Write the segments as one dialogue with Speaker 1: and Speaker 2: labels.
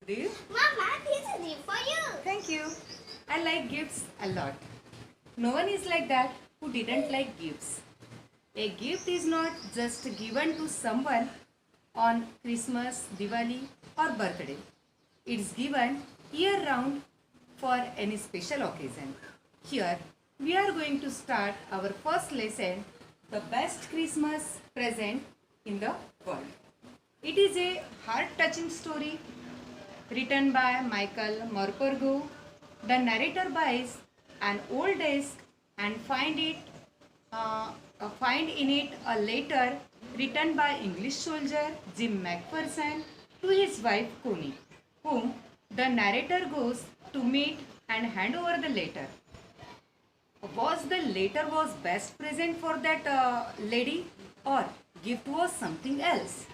Speaker 1: Do you?
Speaker 2: Mama, this is gift for you.
Speaker 1: Thank you. I like gifts a lot. No one is like that who didn't like gifts. A gift is not just given to someone on Christmas, Diwali, or birthday. It's given year round for any special occasion. Here, we are going to start our first lesson, the best Christmas present in the world. It is a heart-touching story written by Michael Morpurgo. The narrator buys an old desk and find in it a letter written by English soldier Jim McPherson to his wife Connie, whom the narrator goes to meet and hand over the letter. Was the letter was best present for that lady, or gift was something else?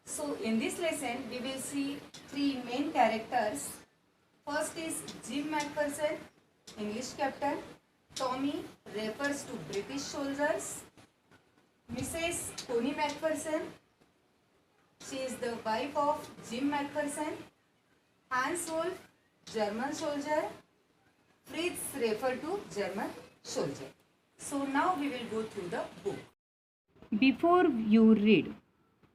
Speaker 1: So in this lesson we will see three main characters. First is Jim McPherson, English captain. Tommy refers to British soldiers. Mrs. Connie McPherson, she is the wife of Jim McPherson. Hans Wolf, German soldier. Fritz refer to German soldier. So now we will go through the book. Before you read,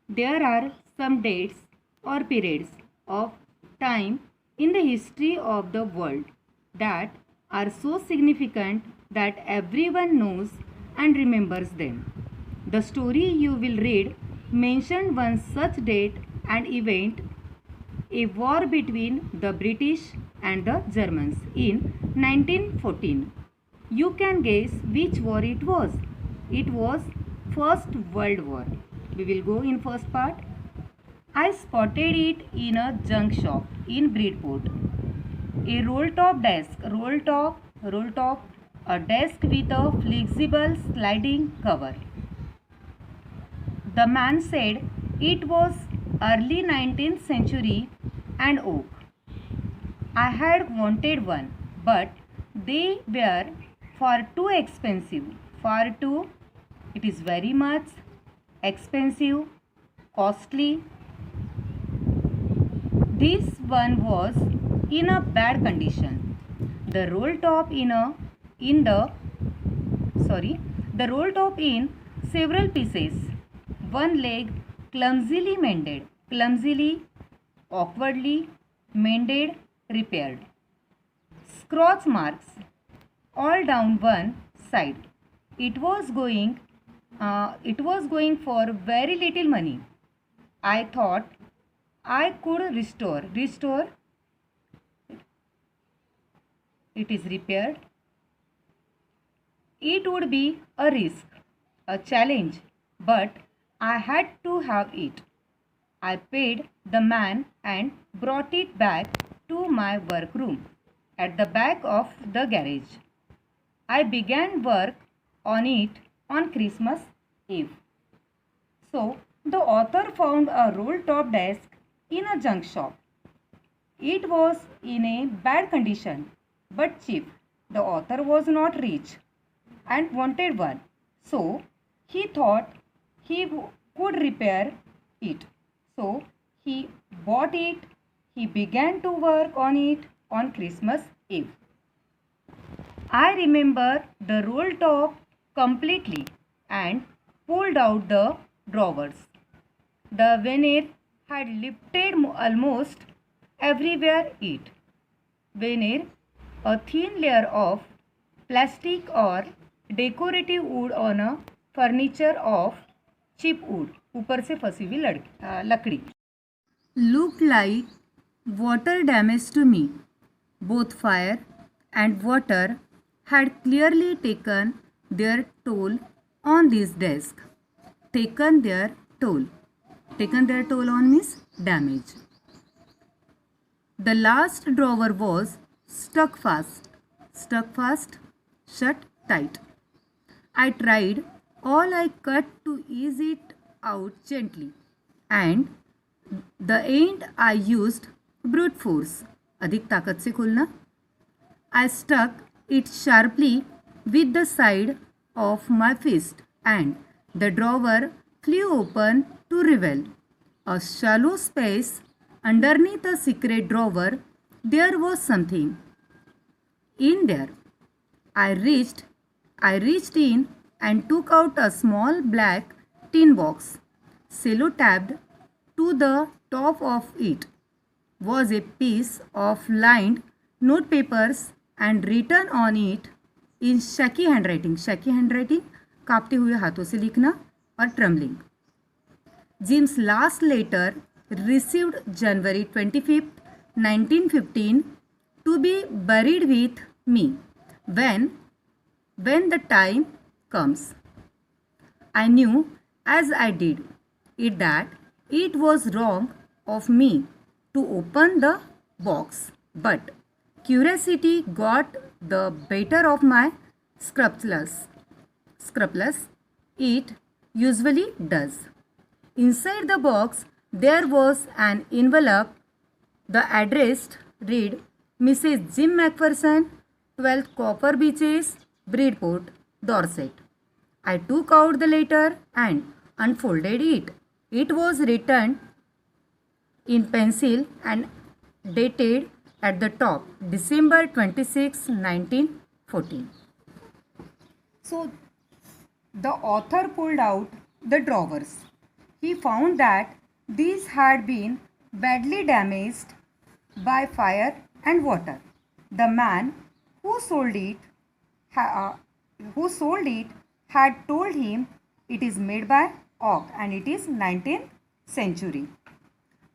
Speaker 1: there are some dates or periods of time in the history of the world that are so significant that everyone knows and remembers them. The story you will read mentioned one such date and event, a war between the British and the Germans in 1914. You can guess which war it was. It was First World War. We will go in first part. I spotted it in a junk shop in Bridport. A roll top, a desk with a flexible sliding cover. The man said it was early 19th century and oak. I had wanted one, but they were far too expensive. It is very much expensive, costly. This one was in a bad condition. The roll top in several pieces. One leg clumsily, awkwardly mended, repaired. Scratch marks all down one side. It was going for very little money. I thought I could restore. It is repaired. It would be a risk, a challenge, but I had to have it. I paid the man and brought it back to my workroom at the back of the garage. I began work on it on Christmas Eve. So, the author found a roll-top desk in a junk shop. It was in a bad condition but cheap. The author was not rich and wanted one. So, he thought he could repair it. So, he bought it. He began to work on it on Christmas Eve. I remember the roll top completely and pulled out the drawers. The veneer had lifted almost everywhere it. Veneer, a thin layer of plastic or decorative wood on a furniture of cheap wood. ऊपर से फंसी हुई लकड़ी. Looked like water damage to me. Both fire and water had clearly taken their toll on this desk. Taken their toll on means damage. The last drawer was stuck fast, shut tight. I tried all I could to ease it out gently, and the end I used brute force, अधिक ताकत से खोलना. I stuck it sharply with the side of my fist, and the drawer flew open to reveal a shallow space Underneath a secret drawer, there was something. In there, I reached in and took out a small black tin box. Cellotapped to the top of it was a piece of lined notepapers and written on it in shaky handwriting. Shaky handwriting, कांपते हुए हाथों से लिखना और trembling. Jim's last letter, received January 25th, 1915, to be buried with me when the time comes. I knew as I did it that it was wrong of me to open the box, but curiosity got the better of my scrupulous. It usually does. Inside the box, there was an envelope. The address read Mrs. Jim McPherson, 12th Copper Beaches, Bridport, Dorset. I took out the letter and unfolded it. It was written in pencil and dated at the top December 26, 1914. So, the author pulled out the drawers. He found that these had been badly damaged by fire and water. The man who sold it had told him it is made by oak and it is 19th century.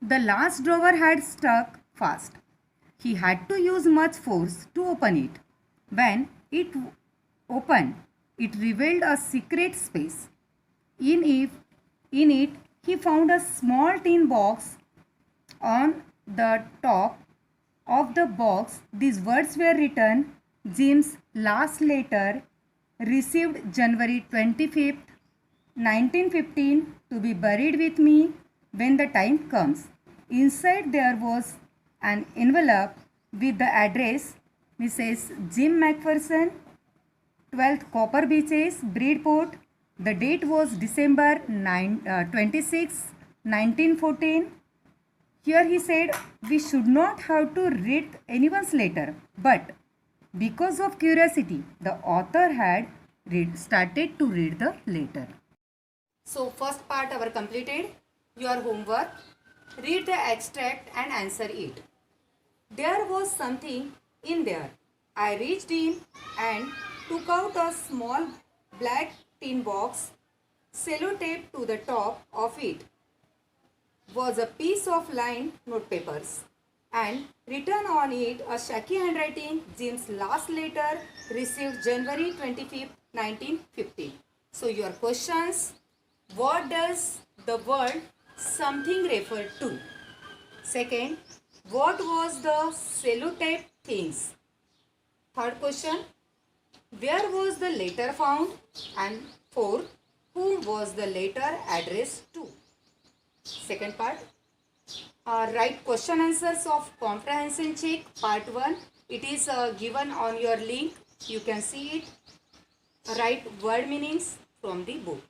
Speaker 1: The last drawer had stuck fast. He had to use much force to open it. When it opened, it revealed a secret space. In it, he found a small tin box. On the top of the box, these words were written: Jim's last letter, received January 25th, 1915, to be buried with me when the time comes. Inside there was an envelope with the address Mrs. Jim McPherson, 12th Copper Beaches, Bridport. The date was December 26, 1914. Here he said we should not have to read anyone's letter, but because of curiosity, the author had started to read the letter. So first part our completed. Your homework, read the extract and answer it. There was something in there. I reached in and took out a small black tin box. Cellotape to the top of it was a piece of lined notepapers and written on it a shaky handwriting, Jim's last letter, received January 25th, 1950. So your questions: what does the word something refer to? Second, what was the cellotape things? Third question, where was the letter found? And fourth, whom was the letter addressed to? Second part, write question answers of comprehension check part 1. It is given on your link. You can see it. Write word meanings from the book.